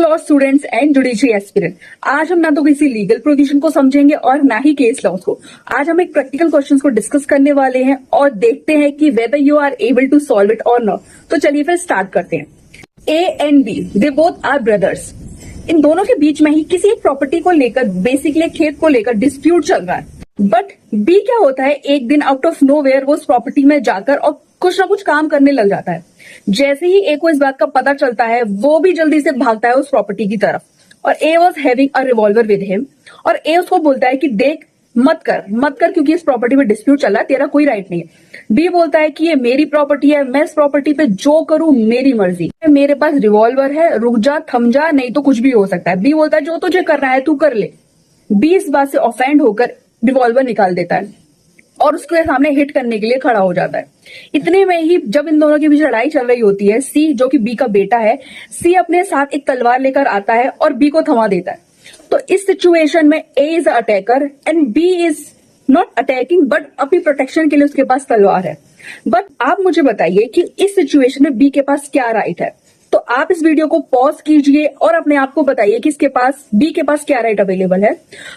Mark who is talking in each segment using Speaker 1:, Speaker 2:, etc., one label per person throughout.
Speaker 1: Law students and judiciary aspirant, आज हम ना तो किसी लीगल प्रोविजन को समझेंगे और ना ही केस लॉस को। आज हम एक प्रैक्टिकल क्वेश्चंस को डिस्कस करने वाले हैं और देखते हैं कि whether you are able to solve it और नॉट। तो चलिए फिर स्टार्ट करते हैं। A and B, they both are brothers. इन दोनों के बीच में ही किसी एक प्रॉपर्टी को लेकर, बेसिकली खेत को लेकर डिस्प्यूट चल रहा है। बट बी क्या होता है, एक दिन आउट ऑफ नोवेयर वो उस प्रॉपर्टी में जाकर और कुछ ना कुछ काम करने लग जाता है। जैसे ही ए को इस बात का पता चलता है, वो भी जल्दी से भागता है उस प्रॉपर्टी की तरफ। और ए was having a revolver with him, और ए उसको बोलता है कि देख मत कर क्योंकि इस प्रॉपर्टी में डिस्प्यूट चल रहा है, तेरा कोई राइट नहीं है। बी बोलता है कि ये मेरी प्रॉपर्टी है, मैं इस प्रॉपर्टी पे जो करूं मेरी मर्जी, मेरे पास रिवॉल्वर है, रुक जा, थम जा, नहीं तो कुछ भी हो सकता है। बी बोलता है जो तुझे करना है तू कर ले। बी इस बात से ऑफेंड होकर रिवॉल्वर निकाल देता है और उसके सामने हिट करने के लिए खड़ा हो जाता है। इतने में ही जब इन दोनों के बीच लड़ाई चल रही होती है, सी जो कि बी का बेटा है, सी अपने साथ एक तलवार लेकर आता है और बी को थमा देता है। तो इस सिचुएशन में A is attacker and B is not attacking, but अपनी प्रोटेक्शन के लिए उसके पास तलवार है। बट आप मुझे बताइए कि इस सिचुएशन में बी के पास क्या राइट है। तो आप इस वीडियो को पॉज कीजिए और अपने आप को बताइए कि इसके पास, बी के पास क्या राइट अवेलेबल है।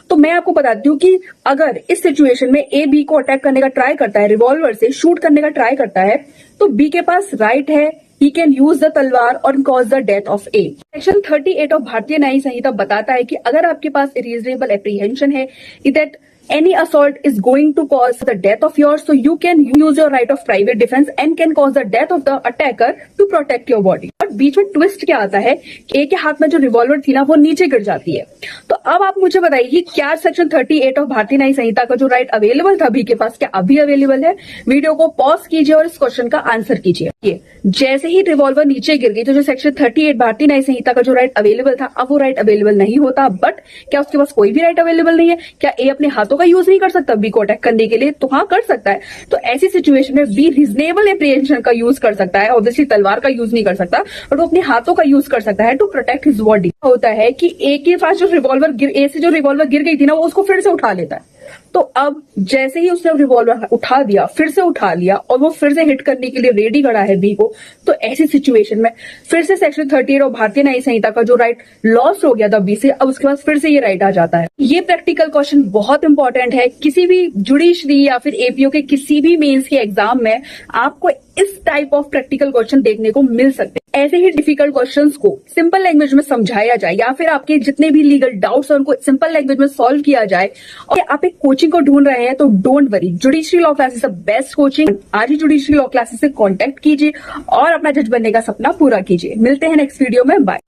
Speaker 1: तो मैं आपको बताती हूँ कि अगर इस सिचुएशन में ए बी को अटैक करने का ट्राई करता है, रिवॉल्वर से शूट करने का ट्राई करता है, तो बी के पास राइट है, he can use the तलवार और cause the death of A। Section 38 of भारतीय न्यायिक संहिता बताता है कि अगर आपके पास रीजनेबल एप्रीहेंशन है that any assault is going to cause the death of yours, so you can use your right of private defense and can cause the death of the attacker to protect your body। और बीच में twist क्या आता है, ए के हाथ में जो revolver थी ना वो नीचे गिर जाती है। तो अब आप मुझे बताइए कि क्या सेक्शन 38 ऑफ भारतीय न्यायिक संहिता का जो राइट अवेलेबल था बी के पास, क्या अभी अवेलेबल है? वीडियो को पॉज कीजिए और इस क्वेश्चन का आंसर कीजिए। जैसे ही रिवॉल्वर नीचे गिर गई तो जो सेक्शन 38 भारतीय न्यायिक संहिता का जो राइट अवेलेबल था, अब वो राइट अवेलेबल नहीं होता। बट क्या उसके पास कोई भी राइट अवेलेबल नहीं है? क्या ए अपने हाथों का यूज नहीं कर सकता बी को अटैक करने के लिए? तो हाँ, कर सकता है। तो ऐसी सिचुएशन में बी रीजनेबल एप्रीहेंशन का यूज कर सकता है। ऑब्वियसली तलवार का यूज नहीं कर सकता, बट वो अपने हाथों का यूज कर सकता है टू प्रोटेक्ट हिज बॉडी। होता है कि ए के पास जो रिवॉल्वर ए से जो रिवॉल्वर गिर गई थी ना, वो उसको फिर से उठा लेता है। तो अब जैसे ही उसने रिवॉल्वर उठा दिया, फिर से उठा लिया और वो फिर से हिट करने के लिए रेडी खड़ा है बी को, तो ऐसी सिचुएशन में फिर से सेक्शन 38 और भारतीय न्यायिक संहिता का जो राइट लॉस हो गया था बी से, अब उसके पास फिर से ये राइट आ जाता है। ये प्रैक्टिकल क्वेश्चन बहुत इंपॉर्टेंट है। किसी भी जुडिशरी या फिर एपीओ के किसी भी मेंस के एग्जाम में आपको इस टाइप ऑफ प्रैक्टिकल क्वेश्चन देखने को मिल सकते हैं। ऐसे ही डिफिकल्ट क्वेश्चंस को सिंपल लैंग्वेज में समझाया जाए या फिर आपके जितने भी लीगल डाउट्स हैं उनको सिंपल लैंग्वेज में सॉल्व किया जाए। और आप एक कोचिंग को ढूंढ रहे हैं तो don't worry, judiciary law classes the best coaching. आज ही जुडिशरी लॉ क्लासेस से कांटेक्ट कीजिए और अपना जज बनने का सपना पूरा कीजिए। मिलते हैं नेक्स्ट वीडियो में, बाय।